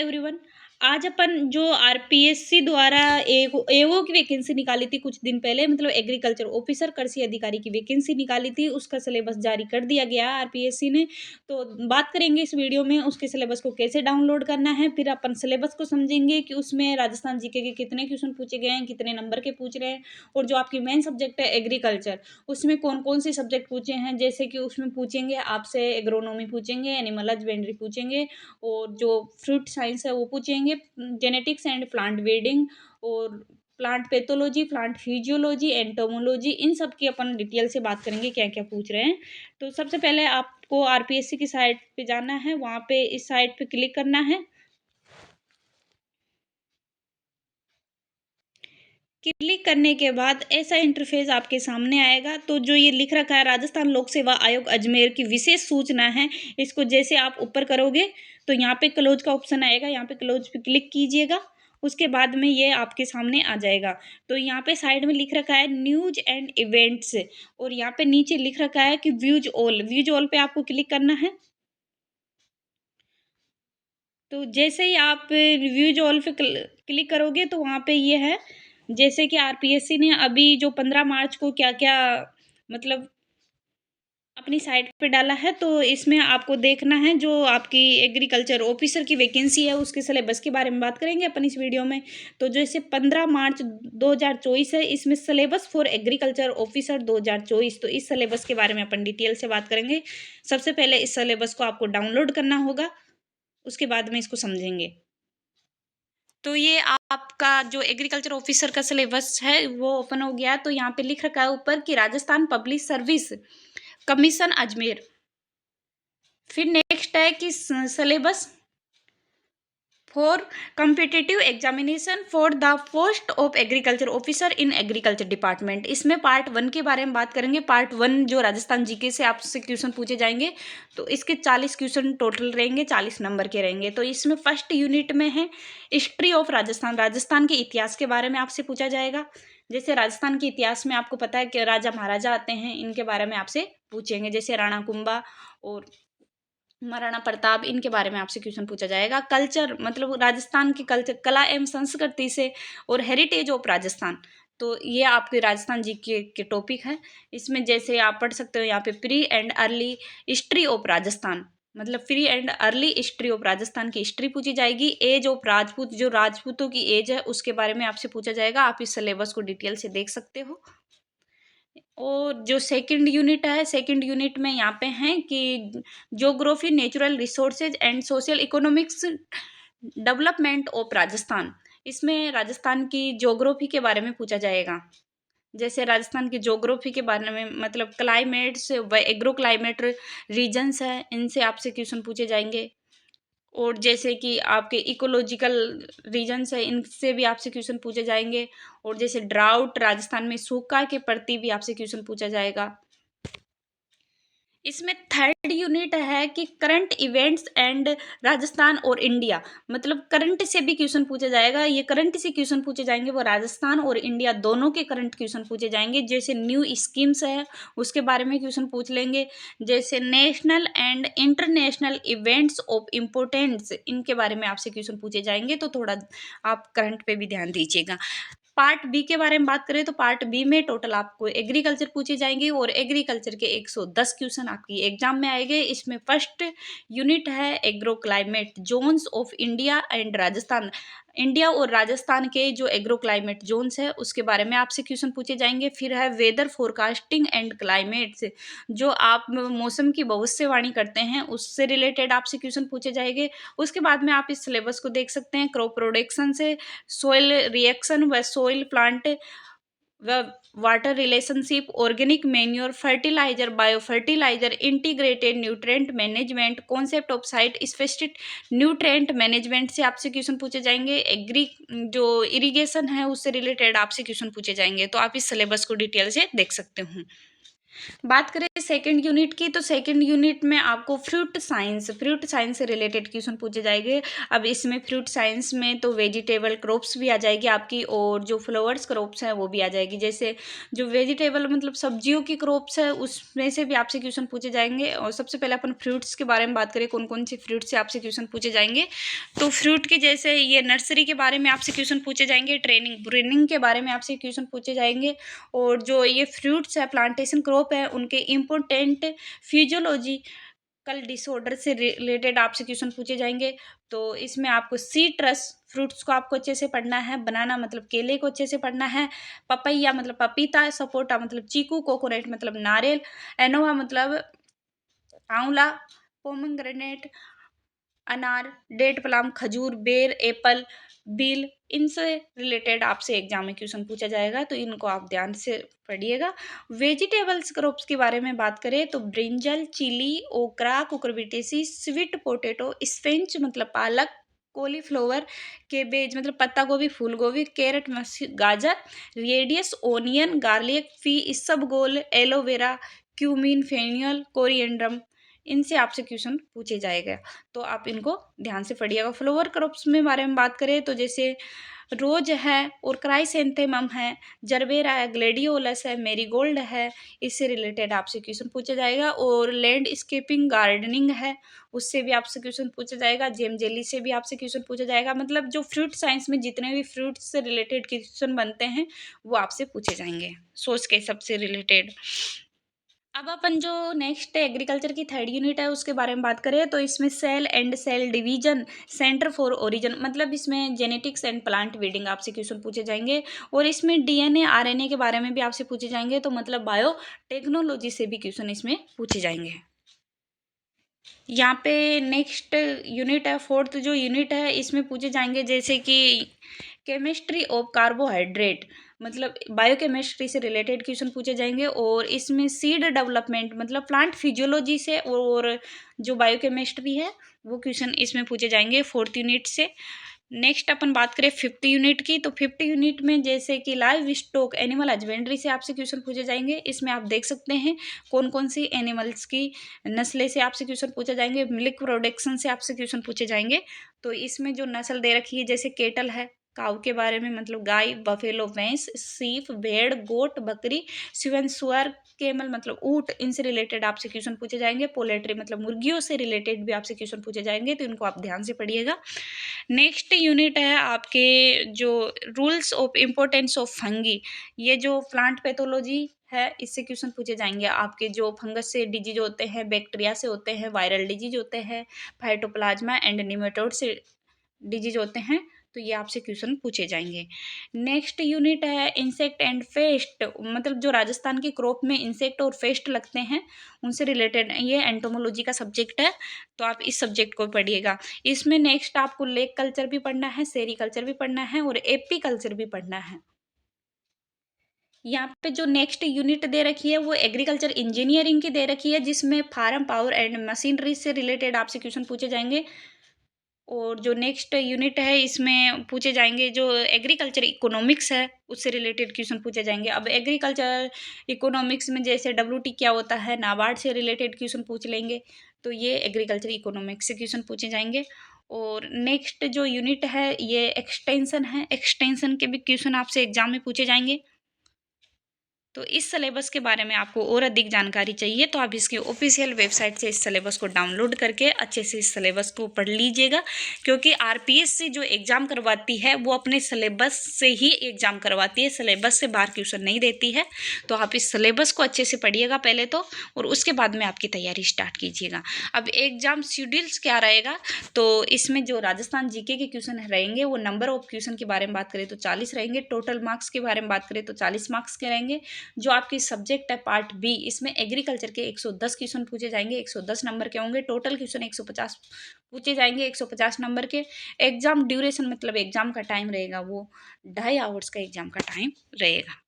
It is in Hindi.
एवरीवन। आज अपन जो आरपीएससी द्वारा एओ की वैकेंसी निकाली थी कुछ दिन पहले, मतलब एग्रीकल्चर ऑफिसर कृषि अधिकारी की वैकेंसी निकाली थी, उसका सिलेबस जारी कर दिया गया है आरपीएससी ने। तो बात करेंगे इस वीडियो में उसके सिलेबस को कैसे डाउनलोड करना है, फिर अपन सिलेबस को समझेंगे कि उसमें राजस्थान जीके के कितने क्वेश्चन पूछे गए हैं, कितने नंबर के पूछ रहे हैं, और जो आपकी मेन सब्जेक्ट है एग्रीकल्चर, उसमें कौन कौन से सब्जेक्ट पूछे हैं। जैसे कि उसमें पूछेंगे आपसे एग्रोनॉमी पूछेंगे, एनिमल हस्बेंड्री पूछेंगे, और जो फ्रूट साइंस है वो पूछेंगे, जेनेटिक्स एंड प्लांट ब्रीडिंग, और plant pathology, plant physiology, entomology, इन सब की अपन डिटेल से बात करेंगे क्या क्या पूछ रहे हैं। तो सबसे पहले आपको आरपीएससी की साइट पे जाना है, वहाँ पे इस साइट पे क्लिक करना है। क्लिक करने के बाद ऐसा इंटरफेस आपके सामने आएगा। तो जो ये लिख रखा है राजस्थान लोक सेवा आयोग अजमेर की विशेष सूचना है, इसको जैसे आप ऊपर करोगे तो यहाँ पे क्लोज का ऑप्शन आएगा, यहाँ पे क्लोज पे क्लिक कीजिएगा। उसके बाद में ये आपके सामने आ जाएगा। तो यहाँ पे साइड में लिख रखा है न्यूज एंड इवेंट्स, और यहाँ पे नीचे लिख रखा है कि व्यूज ऑल पे आपको क्लिक करना है। तो जैसे ही आप व्यूज ऑल पे क्लिक करोगे तो वहाँ पे ये है, जैसे कि आरपीएससी ने अभी जो 15 मार्च को क्या क्या मतलब अपनी साइट पे डाला है, तो इसमें आपको देखना है जो आपकी एग्रीकल्चर ऑफिसर की वैकेंसी है उसके सिलेबस के बारे में बात करेंगे अपन इस वीडियो में। तो जैसे 15 मार्च 2024 है, इसमें सिलेबस फॉर एग्रीकल्चर ऑफिसर 2024, तो इस सिलेबस के बारे में अपन डिटेल से बात करेंगे। सबसे पहले इस सिलेबस को आपको डाउनलोड करना होगा, उसके बाद में इसको समझेंगे। तो ये आपका जो एग्रीकल्चर ऑफिसर का सिलेबस है वो ओपन हो गया। तो यहाँ पे लिख रखा है ऊपर कि Rajasthan public service commission Ajmer. फिर नेक्स्ट है कि syllabus for competitive examination for the post of agriculture officer in agriculture department. इसमें पार्ट 1 के बारे में बात करेंगे। पार्ट 1 जो राजस्थान जीके से आपसे क्वेश्चन पूछे जाएंगे, तो इसके 40 क्वेश्चन टोटल रहेंगे, 40 नंबर के रहेंगे। तो इसमें फर्स्ट यूनिट में है हिस्ट्री ऑफ राजस्थान, राजस्थान के इतिहास के बारे में आपसे पूछा जाएगा। जैसे राजस्थान के इतिहास में आपको पता है कि राजा महाराजा आते हैं, इनके बारे में आपसे पूछेंगे, जैसे राणा कुंभा और महाराणा प्रताप, इनके बारे में आपसे क्वेश्चन पूछा जाएगा। कल्चर मतलब राजस्थान की कल्चर, कला एवं संस्कृति से, और हेरिटेज ऑफ राजस्थान, तो ये आपके राजस्थान जी के टॉपिक है। इसमें जैसे आप पढ़ सकते हो यहाँ पे pre and early history of Rajasthan, मतलब pre and early history of Rajasthan की हिस्ट्री पूछी जाएगी। एज ऑफ राजपूत, जो राजपूतों की एज है उसके बारे में आपसे पूछा जाएगा। आप इस सिलेबस को डिटेल से देख सकते हो। और जो सेकंड यूनिट है, सेकंड यूनिट में यहाँ पे हैं कि geography, natural resources and social economics development of Rajasthan. इसमें राजस्थान की ज्योग्राफी के बारे में पूछा जाएगा। जैसे राजस्थान की ज्योग्राफी के बारे में, मतलब क्लाइमेट्स व एग्रो क्लाइमेट रीजन्स है, इनसे आपसे क्वेश्चन पूछे जाएंगे। और जैसे कि आपके इकोलॉजिकल रीजन्स है, इनसे भी आपसे क्वेश्चन पूछे जाएंगे। और जैसे ड्राउट, राजस्थान में सूखा के प्रति भी आपसे क्वेश्चन पूछा जाएगा। इसमें थर्ड यूनिट है कि करंट इवेंट्स एंड राजस्थान और इंडिया, मतलब करंट से भी क्वेश्चन पूछा जाएगा। ये करंट से क्वेश्चन पूछे जाएंगे, वो राजस्थान और इंडिया दोनों के करंट क्वेश्चन पूछे जाएंगे। जैसे न्यू स्कीम्स है उसके बारे में क्वेश्चन पूछ लेंगे। जैसे national and international events of importance, इनके बारे में आपसे क्वेश्चन पूछे जाएंगे। तो थोड़ा आप करंट पे भी ध्यान दीजिएगा। पार्ट बी के बारे में बात करें तो पार्ट बी में टोटल आपको एग्रीकल्चर पूछी जाएंगी, और एग्रीकल्चर के 110 क्वेश्चन आपकी एग्जाम में आएंगे। इसमें फर्स्ट यूनिट है agro climate zones of India and Rajasthan. India और राजस्थान के जो एग्रो क्लाइमेट जोन्स है उसके बारे में आपसे क्वेश्चन पूछे जाएंगे। फिर है वेदर फोरकास्टिंग एंड क्लाइमेट्स, जो आप मौसम की भविष्यवाणी करते हैं उससे रिलेटेड आपसे क्वेश्चन पूछे जाएंगे। उसके बाद में आप इस सिलेबस को देख सकते हैं। क्रॉप प्रोडक्शन से सोइल रिएक्शन व सोइल प्लांट व water relationship, organic manure, fertilizer, bio fertilizer, integrated nutrient management, concept of site specific nutrient management से आपसे क्वेश्चन पूछे जाएंगे। एग्री जो इरिगेशन है उससे रिलेटेड आपसे क्वेश्चन पूछे जाएंगे। तो आप इस सिलेबस को डिटेल से देख सकते हो। बात करें सेकंड यूनिट की, तो सेकंड यूनिट में आपको फ्रूट साइंस से रिलेटेड क्वेश्चन पूछे जाएंगे। अब इसमें फ्रूट साइंस में तो वेजिटेबल क्रॉप्स भी आ जाएगी आपकी, और जो फ्लावर्स क्रॉप्स हैं वो भी आ जाएगी। जैसे जो वेजिटेबल मतलब सब्जियों की क्रॉप्स है उसमें से भी आपसे क्वेश्चन पूछे जाएंगे। और सबसे पहले अपन फ्रूट्स के बारे में बात करें, कौन कौन सी फ्रूट से आपसे क्वेश्चन पूछे जाएंगे। तो फ्रूट के जैसे ये नर्सरी के बारे में आपसे क्वेश्चन पूछे जाएंगे, ट्रेनिंग के बारे में आपसे क्वेश्चन पूछे जाएंगे, और जो ये फ्रूट्स है प्लांटेशन क्रॉप है उनके इम्पोर्टेंट फिजियोलॉजिकल डिसऑर्डर से रिलेटेड आपसे क्वेश्चन पूछे जाएंगे। तो इसमें आपको सीट्रस फ्रूट्स को आपको अच्छे से पढ़ना है, बनाना मतलब केले को अच्छे से पढ़ना है, पपैया मतलब पपीता, सपोटा मतलब चीकू, कोकोनट मतलब नारियल, एनोवा मतलब आंवला, पोमग्रेनेट अनार, डेट प्लम, खजूर, बेर, एप्पल, बील, इनसे रिलेटेड आपसे एग्जाम में क्वेश्चन पूछा जाएगा, तो इनको आप ध्यान से पढ़िएगा। वेजिटेबल्स क्रॉप्स के बारे में बात करें तो ब्रिंजल, चिली, ओकरा, कुकुरबिटेसी, स्वीट पोटैटो, स्पिनच मतलब पालक, कॉलीफ्लावर, केबेज मतलब पत्ता गोभी, फूल गोभी, कैरेट, गाजर, रेडियस, ओनियन, गार्लिक, फी, इसबगोल, एलोवेरा, क्यूमिन, फेनियल, कोरिएंडरम, इनसे आपसे क्वेश्चन पूछे जाएगा, तो आप इनको ध्यान से पढ़िएगा। फ्लावर क्रॉप्स में बारे में बात करें तो जैसे रोज है और क्राइसेंथेमम है, जरबेरा है, ग्लेडियोलस है, मेरीगोल्ड है, इससे रिलेटेड आपसे क्वेश्चन पूछा जाएगा। और लैंडस्केपिंग गार्डनिंग है, उससे भी आपसे क्वेश्चन पूछा जाएगा। जेम जेली से भी आपसे क्वेश्चन पूछा जाएगा। मतलब जो फ्रूट साइंस में जितने भी फ्रूट से रिलेटेड क्वेश्चन बनते हैं वो आपसे पूछे जाएंगे, सोच के सबसे रिलेटेड। अब अपन जो नेक्स्ट एग्रीकल्चर की थर्ड यूनिट है उसके बारे में बात करें तो इसमें cell and cell division, centre for origin मतलब इसमें जेनेटिक्स एंड प्लांट ब्रीडिंग आपसे क्वेश्चन पूछे जाएंगे। और इसमें डीएनए आरएनए के बारे में भी आपसे पूछे जाएंगे, तो मतलब बायो टेक्नोलॉजी से भी क्वेश्चन इसमें पूछे जाएंगे। यहाँ पे नेक्स्ट यूनिट है, फोर्थ जो यूनिट है इसमें पूछे जाएंगे जैसे कि केमिस्ट्री ऑफ कार्बोहाइड्रेट मतलब बायोकेमिस्ट्री से रिलेटेड क्वेश्चन पूछे जाएंगे। और इसमें सीड डेवलपमेंट मतलब प्लांट फिजियोलॉजी से और जो बायोकेमिस्ट्री है वो क्वेश्चन इसमें पूछे जाएंगे फोर्थ यूनिट से। नेक्स्ट अपन बात करें फिफ्थ यूनिट की, तो फिफ्थ यूनिट में जैसे कि लाइव स्टॉक एनिमल हस्बेंड्री से आपसे क्वेश्चन पूछे जाएंगे। इसमें आप देख सकते हैं कौन कौन सी एनिमल्स की नस्लें से आपसे क्वेश्चन पूछे जाएंगे, मिल्क प्रोडक्शन से आपसे क्वेश्चन पूछे जाएंगे। तो इसमें जो नस्ल दे रखी है जैसे केटल है, काऊ के बारे में मतलब गाय, बफेलो भैंस, सीप भेड़, गोट बकरी, सिवन सुअर, केमल मतलब ऊंट, इनसे रिलेटेड आपसे क्वेश्चन पूछे जाएंगे। पोलेट्री मतलब मुर्गियों से रिलेटेड भी आपसे क्वेश्चन पूछे जाएंगे, तो इनको आप ध्यान से पढ़िएगा। नेक्स्ट यूनिट है आपके जो rules of importance of fungi, ये जो प्लांट पैथोलॉजी है इससे क्वेश्चन पूछे जाएंगे। आपके जो फंगस से डिजीज होते हैं, बैक्टीरिया से होते हैं, वायरल डिजीज होते हैं, फाइटोप्लाज्मा एंड निमेटोड से डिजीज होते हैं, तो ये आपसे क्वेश्चन पूछे जाएंगे। नेक्स्ट यूनिट है इंसेक्ट एंड फेस्ट मतलब जो राजस्थान की क्रॉप में इंसेक्ट और फेस्ट लगते हैं उनसे रिलेटेड ये एंटोमोलॉजी का सब्जेक्ट है, तो आप इस सब्जेक्ट को पढ़िएगा। इसमें नेक्स्ट आपको लेक कल्चर भी पढ़ना है, सेरीकल्चर भी पढ़ना है और एपी कल्चर भी पढ़ना है। यहाँ पे जो नेक्स्ट यूनिट दे रखी है वो एग्रीकल्चर इंजीनियरिंग की दे रखी है, जिसमें फार्म पावर एंड मशीनरी से रिलेटेड आपसे क्वेश्चन पूछे जाएंगे। और जो नेक्स्ट यूनिट है इसमें पूछे जाएंगे जो एग्रीकल्चर इकोनॉमिक्स है उससे रिलेटेड क्वेश्चन पूछे जाएंगे। अब एग्रीकल्चर इकोनॉमिक्स में जैसे डब्ल्यूटी क्या होता है, नाबार्ड से रिलेटेड क्वेश्चन पूछ लेंगे, तो ये एग्रीकल्चर इकोनॉमिक्स से क्वेश्चन पूछे जाएंगे। और नेक्स्ट जो यूनिट है ये एक्सटेंशन है, एक्सटेंशन के भी क्वेश्चन आपसे एग्जाम में पूछे जाएंगे। तो इस सिलेबस के बारे में आपको और अधिक जानकारी चाहिए तो आप इसकी ऑफिशियल वेबसाइट से इस सिलेबस को डाउनलोड करके अच्छे से इस सिलेबस को पढ़ लीजिएगा, क्योंकि आरपीएससी जो एग्ज़ाम करवाती है वो अपने सिलेबस से ही एग्ज़ाम करवाती है, सिलेबस से बाहर क्वेश्चन नहीं देती है। तो आप इस सिलेबस को अच्छे से पढ़िएगा पहले तो, और उसके बाद में आपकी तैयारी स्टार्ट कीजिएगा। अब एग्ज़ाम शेड्यूल्स क्या रहेगा, तो इसमें जो राजस्थान जीके के क्वेश्चन रहेंगे वो नंबर ऑफ क्वेश्चन के बारे में बात करें तो 40 रहेंगे, टोटल मार्क्स के बारे में बात करें तो 40 मार्क्स के रहेंगे। जो आपकी सब्जेक्ट है पार्ट बी इसमें एग्रीकल्चर के 110 क्वेश्चन पूछे जाएंगे, 110 नंबर के होंगे, टोटल क्वेश्चन 150 पूछे जाएंगे 150 नंबर के। एग्जाम ड्यूरेशन मतलब एग्जाम का टाइम रहेगा वो 2.5 आवर्स का एग्जाम का टाइम रहेगा।